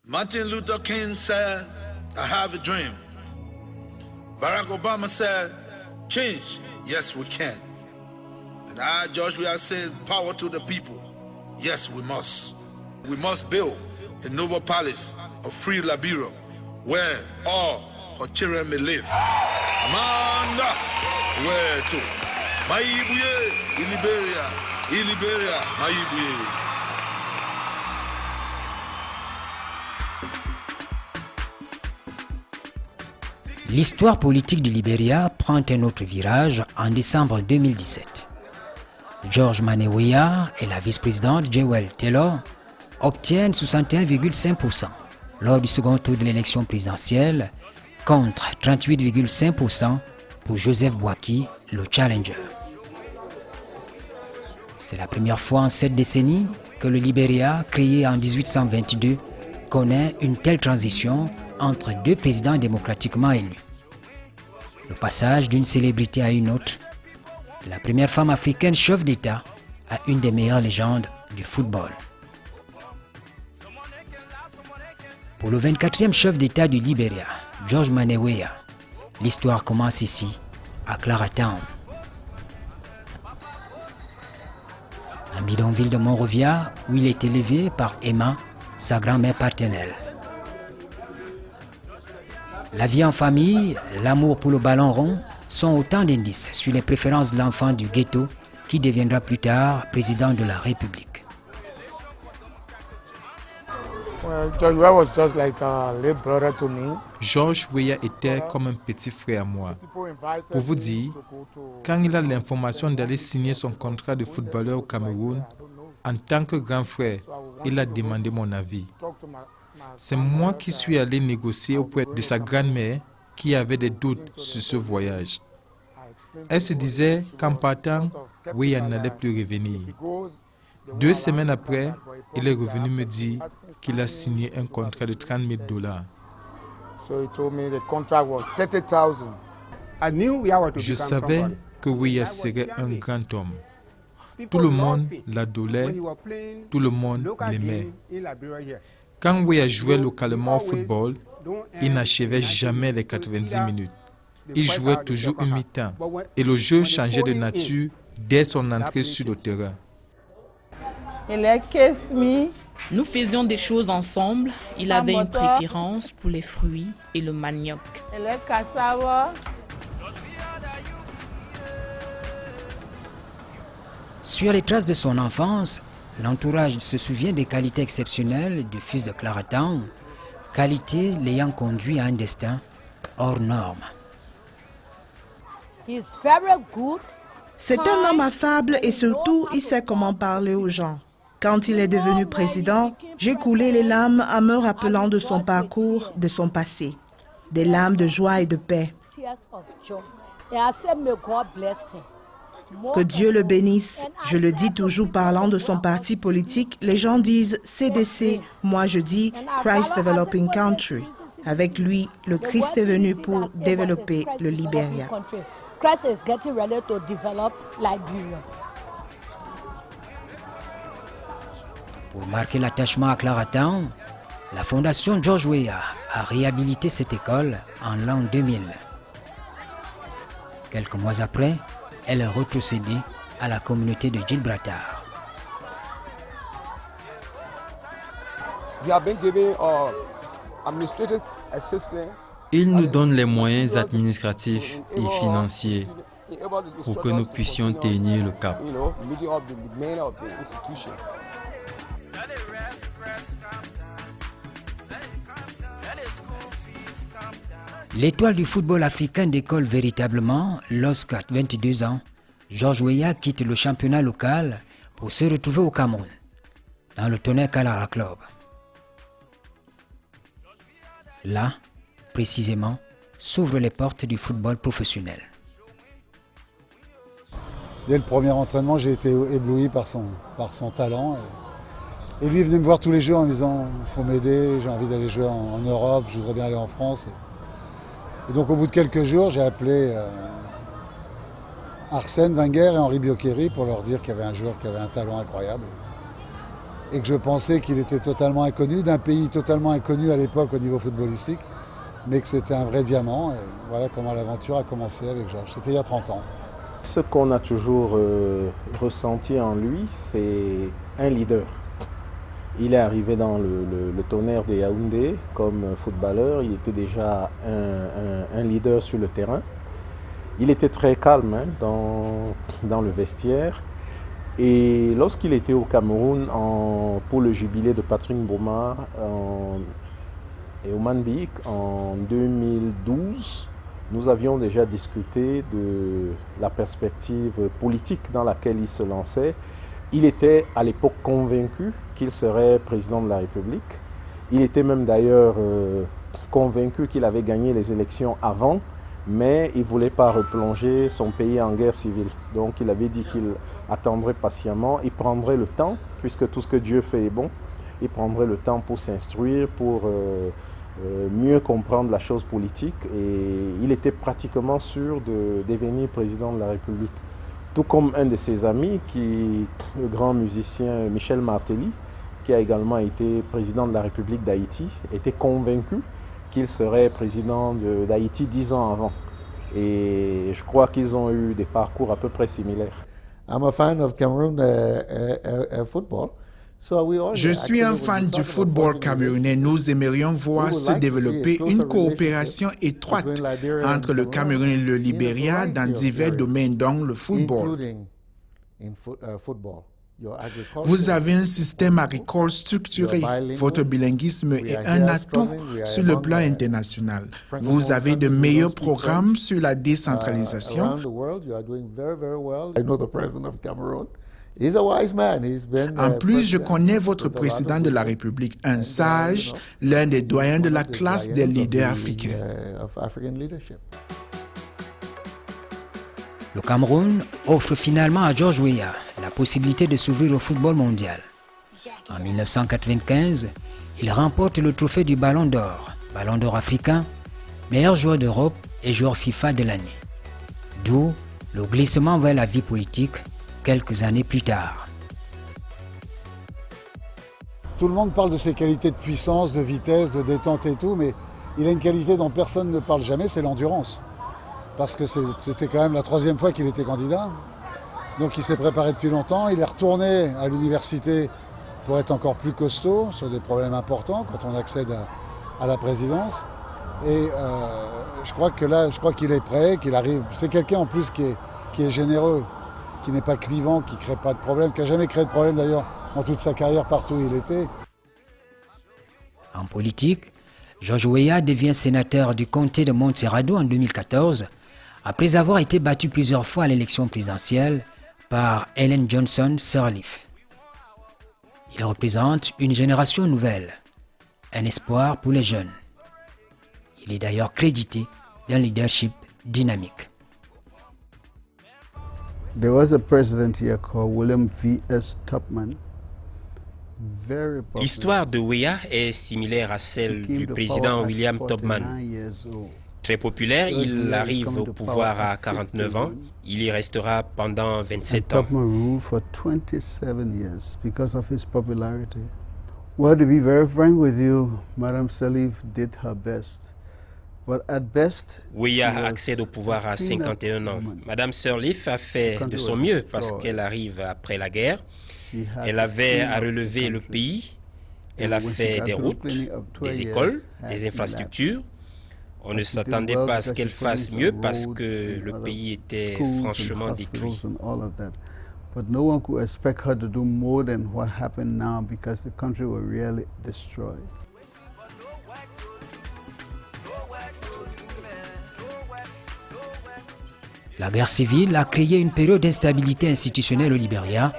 Martin Luther King said, I have a dream. Barack Obama said, change, yes we can. And I, George Weah, said, power to the people. Yes, we must. We must build a noble palace of free Liberia where all her children may live. Amanda, where to? Maibuye, Liberia, Maibuye. L'histoire politique du Libéria prend un autre virage en décembre 2017. George Manneh Weah et la vice-présidente Jewel Taylor obtiennent 61,5% lors du second tour de l'élection présidentielle contre 38,5% pour Joseph Boaky, le challenger. C'est la première fois en 7 décennies que le Libéria, créé en 1822, connaît une telle transition entre deux présidents démocratiquement élus. Le passage d'une célébrité à une autre, la première femme africaine chef d'État à une des meilleures légendes du football. Pour le 24e chef d'État du Libéria, George Manneh Weah, l'histoire commence ici, à Claratown. Un bidonville de Monrovia où il est élevé par Emma, sa grand-mère paternelle. La vie en famille, l'amour pour le ballon rond sont autant d'indices sur les préférences de l'enfant du ghetto qui deviendra plus tard président de la République. George Weah was just like a little brother to me. George Weah était comme un petit frère à moi. Pour vous dire, quand il a l'information d'aller signer son contrat de footballeur au Cameroun, en tant que grand frère, il a demandé mon avis. C'est moi qui suis allé négocier auprès de sa grand-mère qui avait des doutes sur ce voyage. Elle se disait qu'en partant, Weah n'allait plus revenir. 2 semaines après, il est revenu me dire qu'il a signé un contrat de $30,000. Je savais que Weah serait un grand homme. Tout le monde l'adorait, tout le monde l'aimait. Quand Weah jouait localement au football, il n'achevait jamais les 90 minutes. Il jouait toujours une mi-temps et le jeu changeait de nature dès son entrée sur le terrain. Nous faisions des choses ensemble. Il avait une préférence pour les fruits et le manioc. Sur les traces de son enfance, l'entourage se souvient des qualités exceptionnelles du fils de Claratown, qualités l'ayant conduit à un destin hors norme. C'est un homme affable et surtout, il sait comment parler aux gens. Quand il est devenu président, j'ai coulé les larmes en me rappelant de son parcours, de son passé. Des larmes de joie et de paix. Que Dieu le bénisse. Je le dis toujours parlant de son parti politique. Les gens disent CDC, moi je dis Christ Developing Country. Avec lui, le Christ est venu pour développer le Libéria. Pour marquer l'attachement à Claratown, la Fondation George Weah a réhabilité cette école en l'an 2000. Quelques mois après, elle est retrocédée à la communauté de Gibraltar. Il nous donne les moyens administratifs et financiers pour que nous puissions tenir le cap. L'étoile du football africain décolle véritablement lorsqu'à 22 ans, George Weah quitte le championnat local pour se retrouver au Cameroun, dans le Tonnerre Kalara Club. Là, précisément, s'ouvrent les portes du football professionnel. Dès le premier entraînement, j'ai été ébloui par son talent. Et lui est venu me voir tous les jours en me disant « il faut m'aider, j'ai envie d'aller jouer en Europe, je voudrais bien aller en France ». Et donc au bout de quelques jours, j'ai appelé Arsène Wenger et Henri Bioqueri pour leur dire qu'il y avait un joueur qui avait un talent incroyable. et que je pensais qu'il était totalement inconnu, d'un pays totalement inconnu à l'époque au niveau footballistique, mais que c'était un vrai diamant. Et voilà comment l'aventure a commencé avec Georges. C'était il y a 30 ans. Ce qu'on a toujours ressenti en lui, c'est un leader. Il est arrivé dans le Tonnerre de Yaoundé comme footballeur. Il était déjà un leader sur le terrain. Il était très calme dans le vestiaire. Et lorsqu'il était au Cameroun pour le jubilé de Patrick Mboma et au Manbik en 2012, nous avions déjà discuté de la perspective politique dans laquelle il se lançait. Il était à l'époque convaincu qu'il serait président de la République. Il était même d'ailleurs convaincu qu'il avait gagné les élections avant, mais il ne voulait pas replonger son pays en guerre civile. Donc il avait dit qu'il attendrait patiemment, il prendrait le temps, puisque tout ce que Dieu fait est bon, il prendrait le temps pour s'instruire, pour mieux comprendre la chose politique, et il était pratiquement sûr de devenir président de la République. Tout comme un de ses amis, le grand musicien Michel Martelly, qui a également été président de la République d'Haïti, était convaincu qu'il serait président d'Haïti 10 ans avant. Et je crois qu'ils ont eu des parcours à peu près similaires. I'm a fan of Cameroon football. Je suis un fan du football camerounais. Nous aimerions voir se développer une coopération étroite entre le Cameroun et le Libéria dans divers domaines, dont le football. Vous avez un système agricole structuré. Votre bilinguisme est un atout sur le plan international. Vous avez de meilleurs programmes sur la décentralisation. En plus, je connais votre président de la République, un sage, l'un des doyens de la classe des leaders africains. Le Cameroun offre finalement à George Weah la possibilité de s'ouvrir au football mondial. En 1995, il remporte le trophée du Ballon d'Or africain, meilleur joueur d'Europe et joueur FIFA de l'année. D'où le glissement vers la vie politique quelques années plus tard. Tout le monde parle de ses qualités de puissance, de vitesse, de détente et tout, mais il a une qualité dont personne ne parle jamais, c'est l'endurance. Parce que c'était quand même la 3e fois qu'il était candidat. Donc il s'est préparé depuis longtemps, il est retourné à l'université pour être encore plus costaud sur des problèmes importants quand on accède à la présidence. Et je crois qu'il est prêt, qu'il arrive. C'est quelqu'un en plus qui est généreux, qui n'est pas clivant, qui ne crée pas de problème, qui n'a jamais créé de problème d'ailleurs dans toute sa carrière partout où il était. En politique, George Weah devient sénateur du comté de Montserrado en 2014, après avoir été battu plusieurs fois à l'élection présidentielle par Ellen Johnson Sirleaf. Il représente une génération nouvelle, un espoir pour les jeunes. Il est d'ailleurs crédité d'un leadership dynamique. There was a president here called William V.S. Tubman. L'histoire de Weah est similaire à celle du président William Tubman. Très populaire, il arrive au pouvoir à 49 ans. Il y restera pendant 27 ans. Tubman ruled for 27 years because of his popularity. Well, to be very frank with you, Madame Sirleaf did her best. Weah accède au pouvoir à 51 ans. Madame Sirleaf a fait de son mieux parce qu'elle arrive après la guerre. Elle avait à relever le pays. Elle a fait des routes, des écoles, des infrastructures. On ne s'attendait pas à ce qu'elle fasse mieux parce que le pays était franchement détruit. But no one could expect her to do more than what happened now because the country was really destroyed. La guerre civile a créé une période d'instabilité institutionnelle au Libéria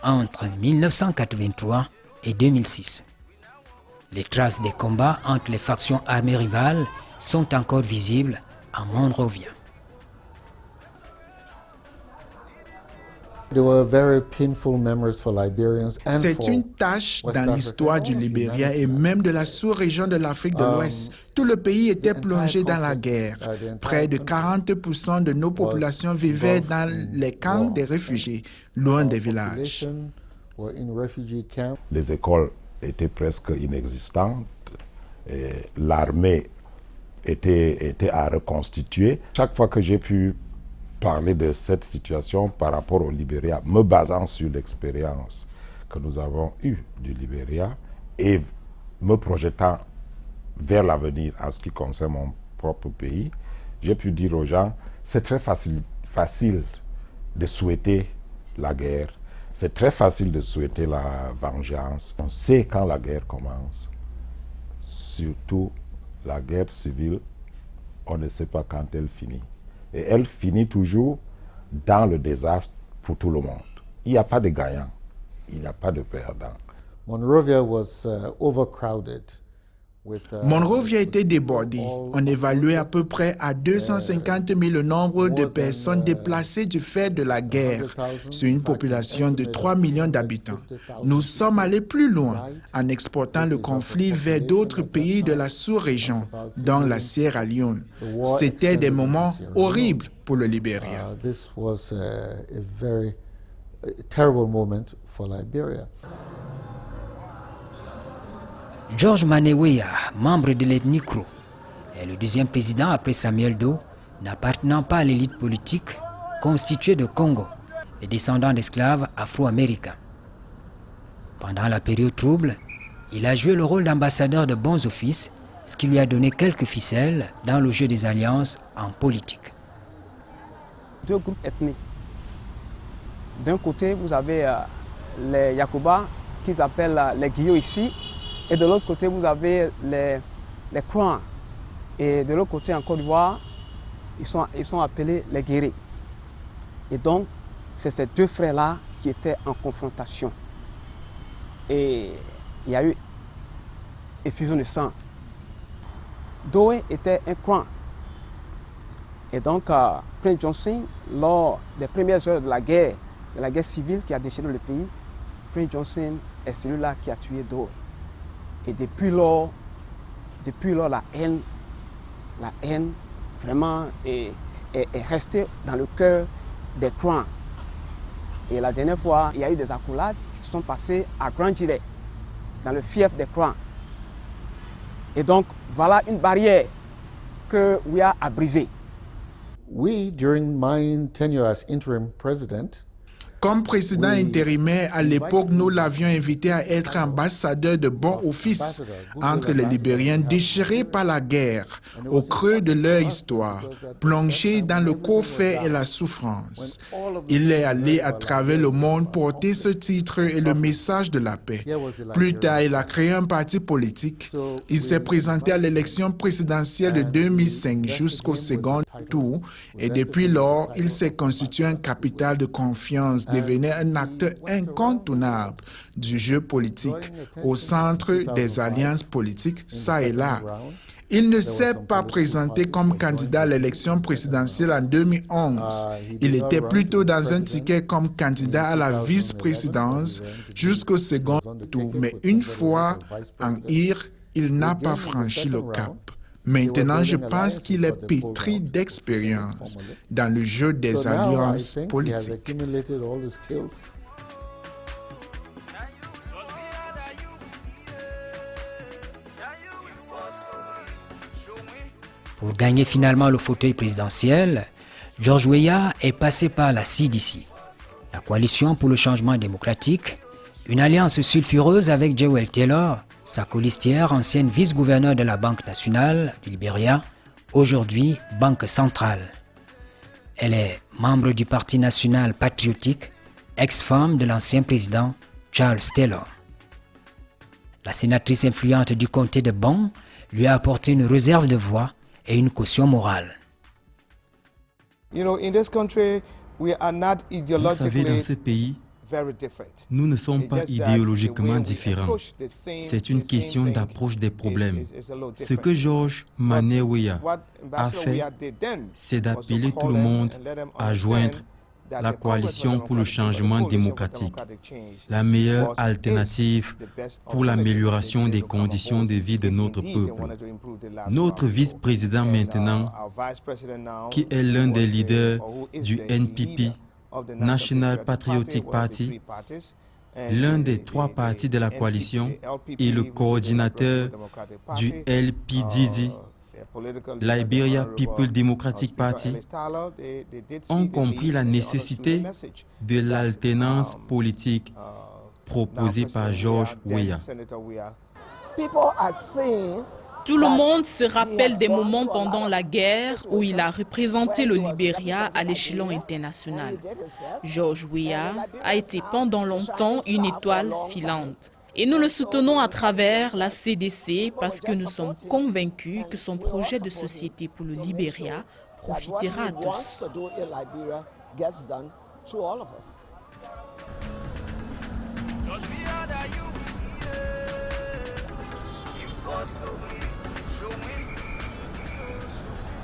entre 1983 et 2006. Les traces des combats entre les factions armées rivales sont encore visibles à Monrovia. C'est une tâche dans l'histoire du Libéria et même de la sous-région de l'Afrique de l'Ouest. Tout le pays était plongé dans la guerre. Près de 40% de nos populations vivaient dans les camps des réfugiés, loin des villages. Les écoles étaient presque inexistantes. L'armée était à reconstituer. Chaque fois que j'ai pu parler de cette situation par rapport au Libéria, me basant sur l'expérience que nous avons eue du Libéria et me projetant vers l'avenir en ce qui concerne mon propre pays, j'ai pu dire aux gens, c'est très facile de souhaiter la guerre, c'est très facile de souhaiter la vengeance. On sait quand la guerre commence, surtout la guerre civile, on ne sait pas quand elle finit. Et elle finit toujours dans le désastre pour tout le monde. Il n'y a pas de gagnant, il n'y a pas de perdant. Monrovia était débordé. On évaluait à peu près à 250 000 le nombre de personnes déplacées du fait de la guerre sur une population de 3 millions d'habitants. Nous sommes allés plus loin en exportant le conflit vers d'autres pays de la sous-région, dont la Sierra Leone. C'était des moments horribles pour le Libéria. George Manneh Weah, membre de l'ethnie Kro, est le deuxième président après Samuel Doe, n'appartenant pas à l'élite politique constituée de Congo, les descendants d'esclaves afro-américains. Pendant la période trouble, il a joué le rôle d'ambassadeur de bons offices, ce qui lui a donné quelques ficelles dans le jeu des alliances en politique. Deux groupes ethniques. D'un côté, vous avez les Yakuba, qu'ils appellent les Guillots ici, et de l'autre côté, vous avez les Krouan. Et de l'autre côté, en Côte d'Ivoire, ils sont appelés les Guérés. Et donc, c'est ces deux frères-là qui étaient en confrontation. Et il y a eu effusion de sang. Doe était un Krouan. Et donc, Prince Johnson, lors des premières heures de la guerre civile qui a déchiré le pays, Prince Johnson est celui-là qui a tué Doe. Et depuis lors, la haine vraiment est restée dans le cœur des Krouan. Et la dernière fois, il y a eu des accolades qui se sont passées à Grand Gilet, dans le fief des Krouan. Et donc, voilà une barrière que Weah a brisée. During my tenure as interim president, comme président intérimaire, à l'époque, nous l'avions invité à être ambassadeur de bon office entre les Libériens déchirés par la guerre, au creux de leur histoire, plongés dans le coffre et la souffrance. Il est allé à travers le monde porter ce titre et le message de la paix. Plus tard, il a créé un parti politique. Il s'est présenté à l'élection présidentielle de 2005 jusqu'au second tour et depuis lors, il s'est constitué un capital de confiance, devenait un acteur incontournable du jeu politique au centre des alliances politiques ça et là. Il ne s'est pas présenté comme candidat à l'élection présidentielle en 2011. Il était plutôt dans un ticket comme candidat à la vice-présidence jusqu'au second tour. Mais une fois en IR, il n'a pas franchi le cap. Maintenant, je pense qu'il est pétri d'expérience dans le jeu des alliances politiques. Pour gagner finalement le fauteuil présidentiel, George Weah est passé par la CDC, la coalition pour le changement démocratique, une alliance sulfureuse avec Jewel Taylor, sa colistière, ancienne vice-gouverneur de la Banque nationale du Libéria, aujourd'hui Banque centrale. Elle est membre du Parti national patriotique, ex-femme de l'ancien président Charles Taylor. La sénatrice influente du comté de Bon lui a apporté une réserve de voix et une caution morale. Vous savez, dans ce pays, nous ne sommes pas idéologiquement différents. C'est une question d'approche des problèmes. Ce que George Manneh Weah a fait, c'est d'appeler tout le monde à joindre la coalition pour le changement démocratique, la meilleure alternative pour l'amélioration des conditions de vie de notre peuple. Notre vice-président maintenant, qui est l'un des leaders du NPP, National Patriotic Party, l'un des 3 partis de la coalition et le coordinateur du LPDD, Liberia People Democratic Party, ont compris la nécessité de l'alternance politique proposée par George Weah. Tout le monde se rappelle des moments pendant la guerre où il a représenté le Libéria à l'échelon international. George Weah a été pendant longtemps une étoile filante. Et nous le soutenons à travers la CDC parce que nous sommes convaincus que son projet de société pour le Libéria profitera à tous.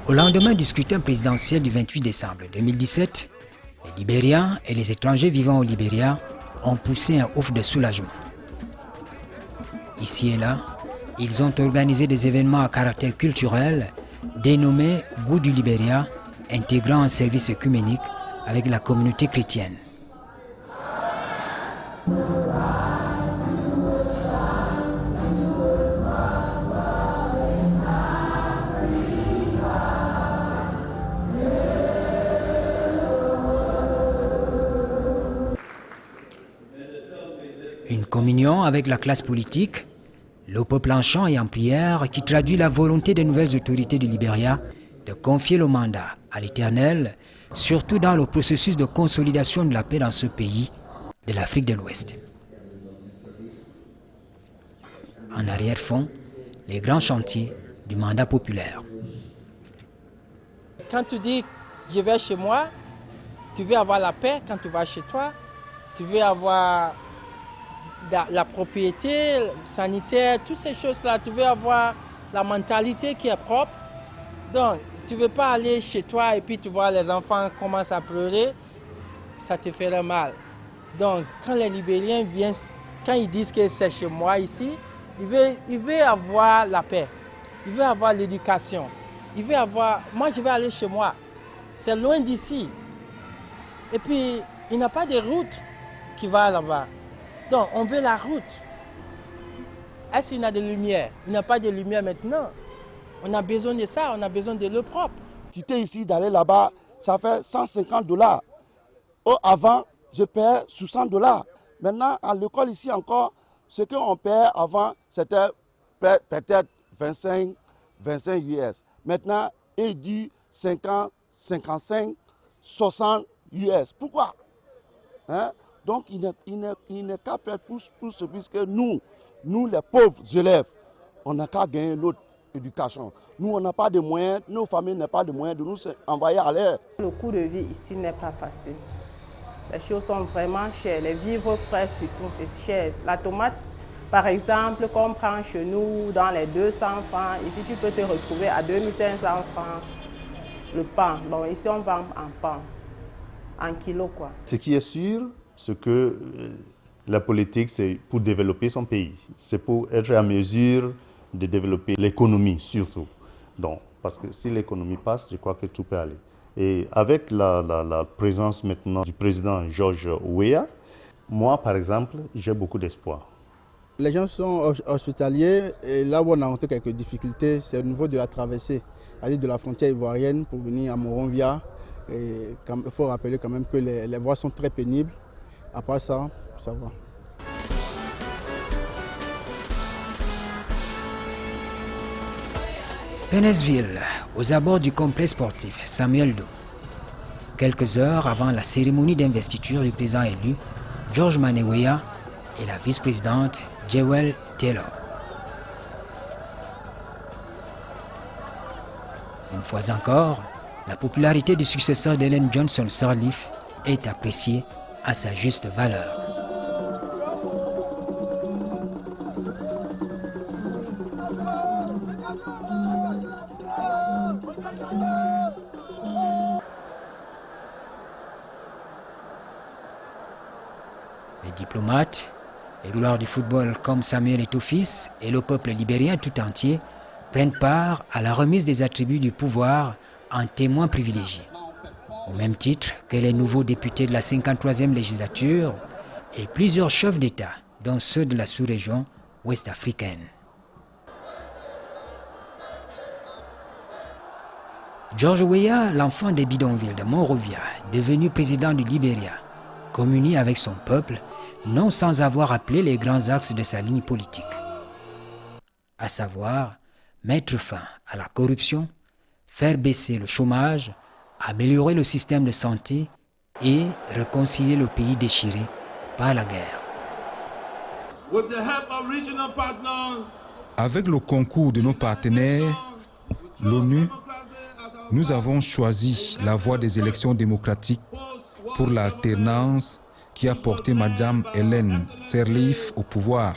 Au lendemain du scrutin présidentiel du 28 décembre 2017, les Libériens et les étrangers vivant au Libéria ont poussé un ouf de soulagement. Ici et là, ils ont organisé des événements à caractère culturel dénommés Goût du Libéria, intégrant un service œcuménique avec la communauté chrétienne. Une communion avec la classe politique, le peuple en chant et en prière qui traduit la volonté des nouvelles autorités du Libéria de confier le mandat à l'Éternel, surtout dans le processus de consolidation de la paix dans ce pays de l'Afrique de l'Ouest. En arrière-fond, les grands chantiers du mandat populaire. Quand tu dis « je vais chez moi », tu veux avoir la paix quand tu vas chez toi, tu veux avoir la propriété sanitaire, toutes ces choses-là, tu veux avoir la mentalité qui est propre. Donc, tu ne veux pas aller chez toi et puis tu vois les enfants commencent à pleurer, ça te ferait mal. Donc, quand les Libériens viennent, quand ils disent que c'est chez moi ici, ils veulent avoir la paix, ils veulent avoir l'éducation, ils veulent avoir... Moi, je vais aller chez moi, c'est loin d'ici. Et puis, il n'y a pas de route qui va là-bas. Donc, on veut la route. Est-ce qu'il y a de lumière? Il n'y a pas de lumière maintenant. On a besoin de ça, on a besoin de l'eau propre. Quitter ici, d'aller là-bas, ça fait $150. Avant, je payais $60. Maintenant, à l'école ici encore, ce qu'on payait avant, c'était peut-être 25 US. Maintenant, il dit 50, 55, 60 US. Pourquoi? Hein? Donc, il n'est qu'à perdre pour ce puisque nous, les pauvres élèves, on n'a qu'à gagner notre éducation. Nous, on n'a pas de moyens, nos familles n'ont pas de moyens de nous envoyer à l'air. Le coût de vie ici n'est pas facile. Les choses sont vraiment chères. Les vivres frais surtout, c'est cher. La tomate, par exemple, qu'on prend chez nous dans les 200 francs, ici tu peux te retrouver à 2500 francs le pain. Bon, ici on vend en pain, en kilo quoi. Ce qui est sûr, c'est que la politique, c'est pour développer son pays. C'est pour être à mesure de développer l'économie surtout. Donc, parce que si l'économie passe, je crois que tout peut aller. Et avec la présence maintenant du président George Weah, moi, par exemple, j'ai beaucoup d'espoir. Les gens sont hospitaliers et là où on a rencontré quelques difficultés, c'est au niveau de la traversée, c'est-à-dire de la frontière ivoirienne pour venir à Monrovia. Et il faut rappeler quand même que les voies sont très pénibles. À part ça, ça va. Pénesville, aux abords du complexe sportif Samuel Doe. Quelques heures avant la cérémonie d'investiture du président élu, George Weah et la vice-présidente Jewel Taylor. Une fois encore, la popularité du successeur d'Ellen Johnson Sirleaf est appréciée à sa juste valeur. Les diplomates, les rouleurs du football comme Samuel Eto'o-Fils et le peuple libérien tout entier prennent part à la remise des attributs du pouvoir en témoins privilégiés. Au même titre que les nouveaux députés de la 53e législature et plusieurs chefs d'État, dont ceux de la sous-région ouest-africaine. George Weah, l'enfant des bidonvilles de Monrovia, devenu président du Libéria, communie avec son peuple, non sans avoir appelé les grands axes de sa ligne politique, à savoir mettre fin à la corruption, faire baisser le chômage, améliorer le système de santé et réconcilier le pays déchiré par la guerre. Avec le concours de nos partenaires, l'ONU, nous avons choisi la voie des élections démocratiques pour l'alternance qui a porté Mme Hélène Sirleaf au pouvoir.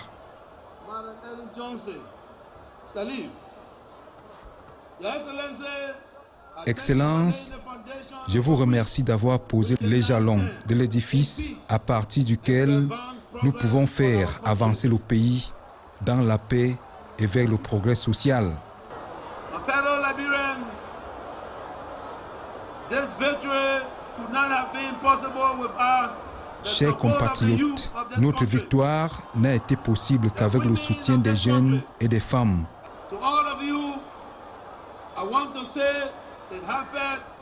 Excellence, je vous remercie d'avoir posé les jalons de l'édifice à partir duquel nous pouvons faire avancer le pays dans la paix et vers le progrès social. Chers compatriotes, notre victoire n'a été possible qu'avec le soutien des jeunes et des femmes.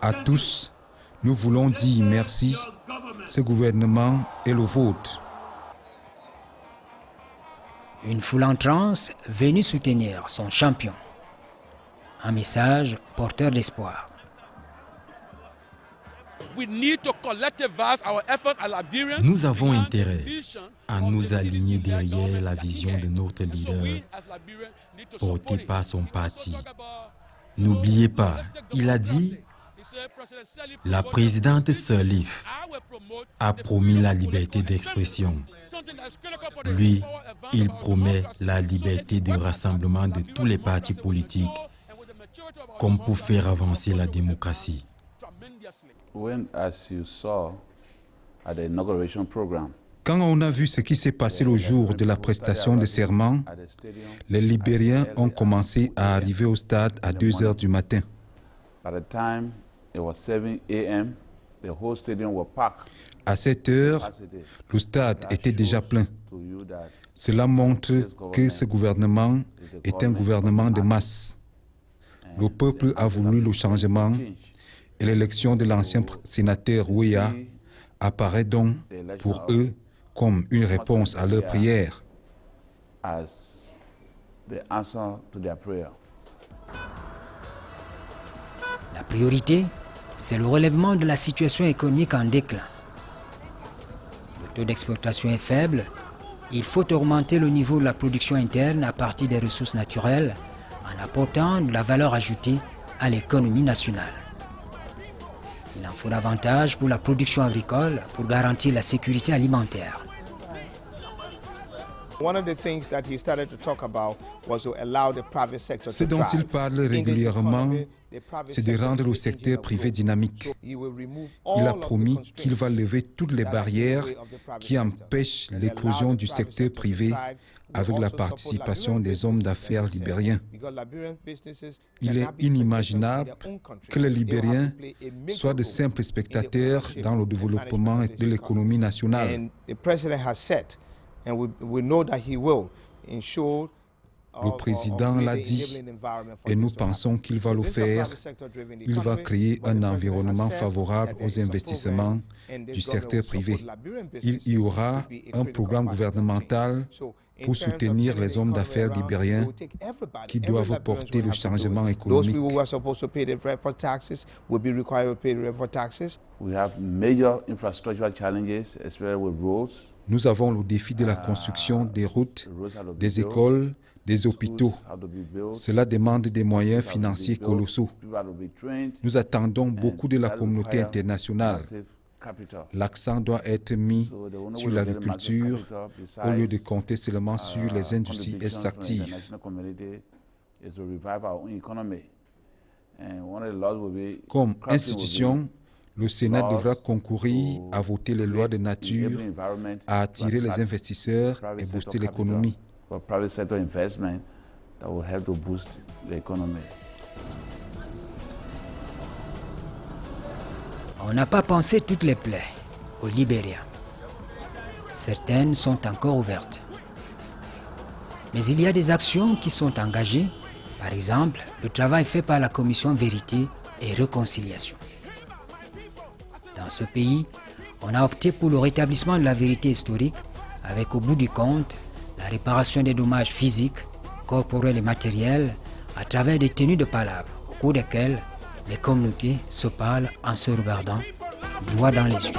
À tous, nous voulons dire merci. Ce gouvernement est le vôtre. Une foule en transe venue soutenir son champion. Un message porteur d'espoir. Nous avons intérêt à nous aligner derrière la vision de notre leader portée par son parti. N'oubliez pas, il a dit, la présidente Sirleaf a promis la liberté d'expression. Lui, il promet la liberté de rassemblement de tous les partis politiques, comme pour faire avancer la démocratie. Quand on a vu ce qui s'est passé le jour de la prestation de serment, les Libériens ont commencé à arriver au stade à 2 heures du matin. À 7 heures, le stade était déjà plein. Cela montre que ce gouvernement est un gouvernement de masse. Le peuple a voulu le changement et l'élection de l'ancien sénateur Weah apparaît donc pour eux comme une réponse à leur prière. La priorité, c'est le relèvement de la situation économique en déclin. Le taux d'exploitation est faible. Il faut augmenter le niveau de la production interne à partir des ressources naturelles en apportant de la valeur ajoutée à l'économie nationale. Il en faut davantage pour la production agricole pour garantir la sécurité alimentaire. Ce dont il parle régulièrement, c'est de rendre le secteur privé dynamique. Il a promis qu'il va lever toutes les barrières qui empêchent l'éclosion du secteur privé avec la participation des hommes d'affaires libériens. Il est inimaginable que les Libériens soient de simples spectateurs dans le développement de l'économie nationale. Le président l'a dit et nous pensons qu'il va le faire. Il va créer un environnement favorable aux investissements du secteur privé. Il y aura un programme gouvernemental pour soutenir les hommes d'affaires libériens qui doivent porter le changement économique. Nous avons le défi de la construction des routes, des écoles, des hôpitaux. Cela demande des moyens financiers colossaux. Nous attendons beaucoup de la communauté internationale. L'accent doit être mis sur l'agriculture au lieu de compter seulement sur les industries extractives. Comme institution, le Sénat devra concourir à voter les lois de nature, à attirer les investisseurs et booster l'économie. On n'a pas pensé toutes les plaies au Libéria. Certaines sont encore ouvertes. Mais il y a des actions qui sont engagées, par exemple le travail fait par la commission Vérité et Réconciliation. Dans ce pays, on a opté pour le rétablissement de la vérité historique avec au bout du compte la réparation des dommages physiques, corporels et matériels à travers des tenues de palabres au cours desquelles les communautés se parlent en se regardant droit dans les yeux.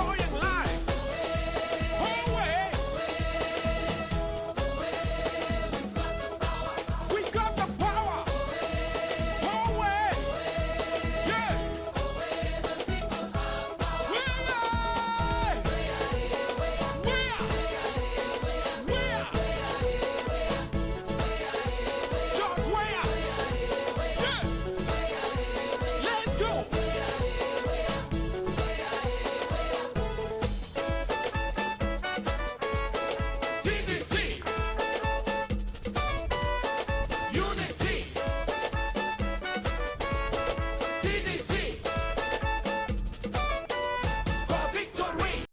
CDC.